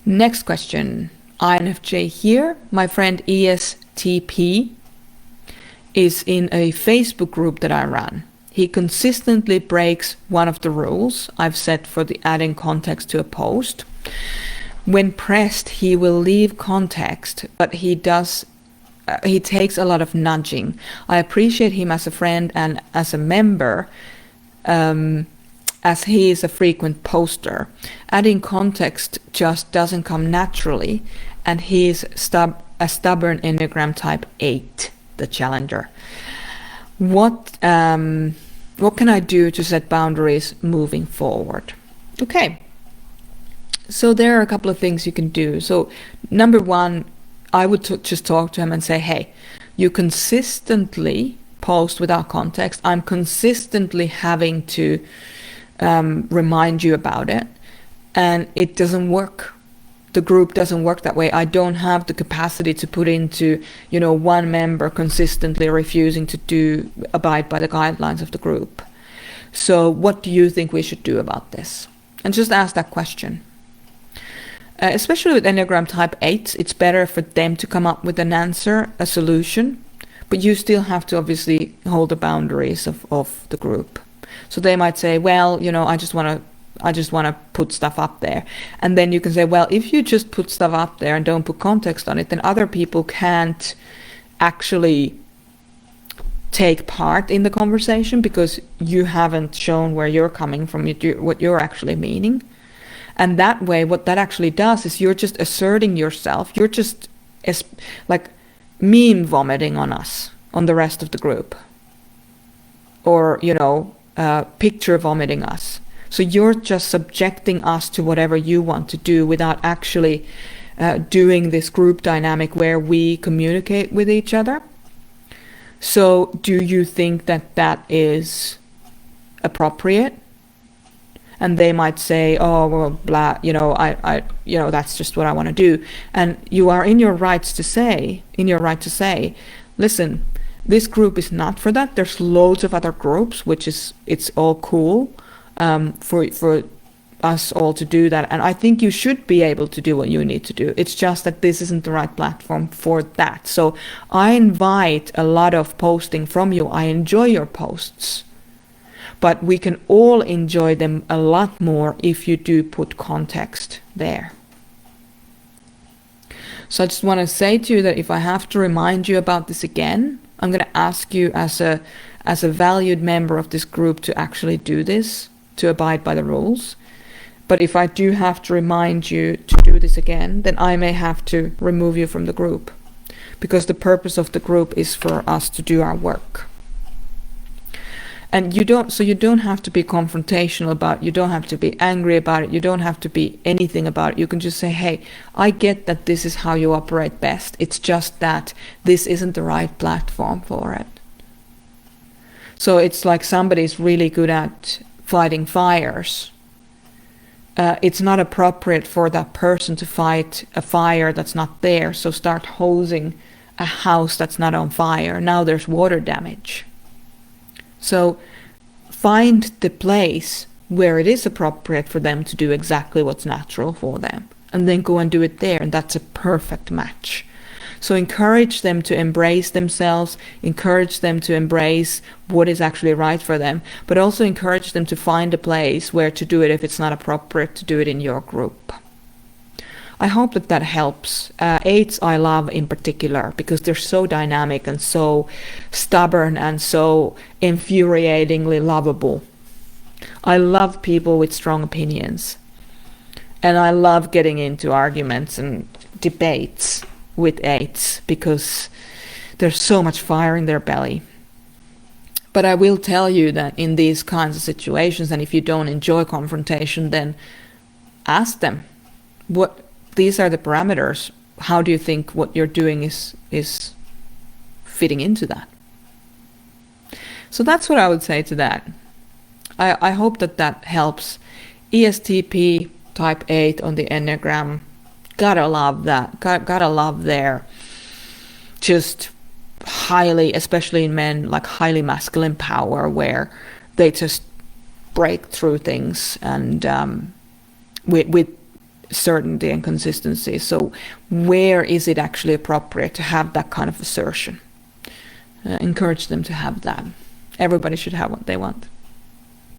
Next question. INFJ here. My friend ESTP is in a Facebook group that I run. He consistently breaks one of the rules I've set for the adding context to a post. When pressed, he will leave context, but he takes a lot of nudging. I appreciate him as a friend and as a member, as he is a frequent poster. Adding context just doesn't come naturally, and he is a stubborn Enneagram type 8, the challenger. What can I do to set boundaries moving forward? Okay, so there are a couple of things you can do. So number one, I would just talk to him and say, hey, you consistently post without context. I'm consistently having to remind you about it, and it doesn't work. The group doesn't work that way. I don't have the capacity to put into, one member consistently refusing to abide by the guidelines of the group. So what do you think we should do about this? And just ask that question. Especially with Enneagram type 8, it's better for them to come up with an answer, a solution, but you still have to obviously hold the boundaries of the group. So they might say, well, I just want to put stuff up there. And then you can say, well, if you just put stuff up there and don't put context on it, then other people can't actually take part in the conversation because you haven't shown where you're coming from, what you're actually meaning. And that way, what that actually does is you're just asserting yourself. You're just like meme vomiting on us, on the rest of the group. Or, picture vomiting us. So you're just subjecting us to whatever you want to do without actually doing this group dynamic where we communicate with each other. So do you think that that is appropriate? And they might say, oh, well, blah, that's just what I want to do. And you are in your right to say, listen, this group is not for that. There's loads of other groups, it's all cool for us all to do that. And I think you should be able to do what you need to do. It's just that this isn't the right platform for that. So I invite a lot of posting from you. I enjoy your posts. But we can all enjoy them a lot more if you do put context there. So I just want to say to you that if I have to remind you about this again, I'm going to ask you as a valued member of this group to actually do this, to abide by the rules. But if I do have to remind you to do this again, then I may have to remove you from the group, because the purpose of the group is for us to do our work. And you don't have to be confrontational about it. You don't have to be angry about it. You don't have to be anything about it. You can just say, hey, I get that this is how you operate best. It's just that this isn't the right platform for it. So it's like somebody's really good at fighting fires. It's not appropriate for that person to fight a fire that's not there. So start hosing a house that's not on fire. Now there's water damage. So find the place where it is appropriate for them to do exactly what's natural for them, and then go and do it there, and that's a perfect match. So encourage them to embrace themselves, encourage them to embrace what is actually right for them, but also encourage them to find a place where to do it if it's not appropriate to do it in your group. I hope that helps. 8s I love in particular because they're so dynamic and so stubborn and so infuriatingly lovable. I love people with strong opinions. And I love getting into arguments and debates with 8s because there's so much fire in their belly. But I will tell you that in these kinds of situations, and if you don't enjoy confrontation, then ask them, these are the parameters. How do you think what you're doing is fitting into that? So that's what I would say to that. I hope that helps. ESTP type 8 on the Enneagram. Gotta love that. Gotta love their just highly, especially in men, like highly masculine power where they just break through things and with certainty and consistency. So where is it actually appropriate to have that kind of assertion? Encourage them to have that. Everybody should have what they want.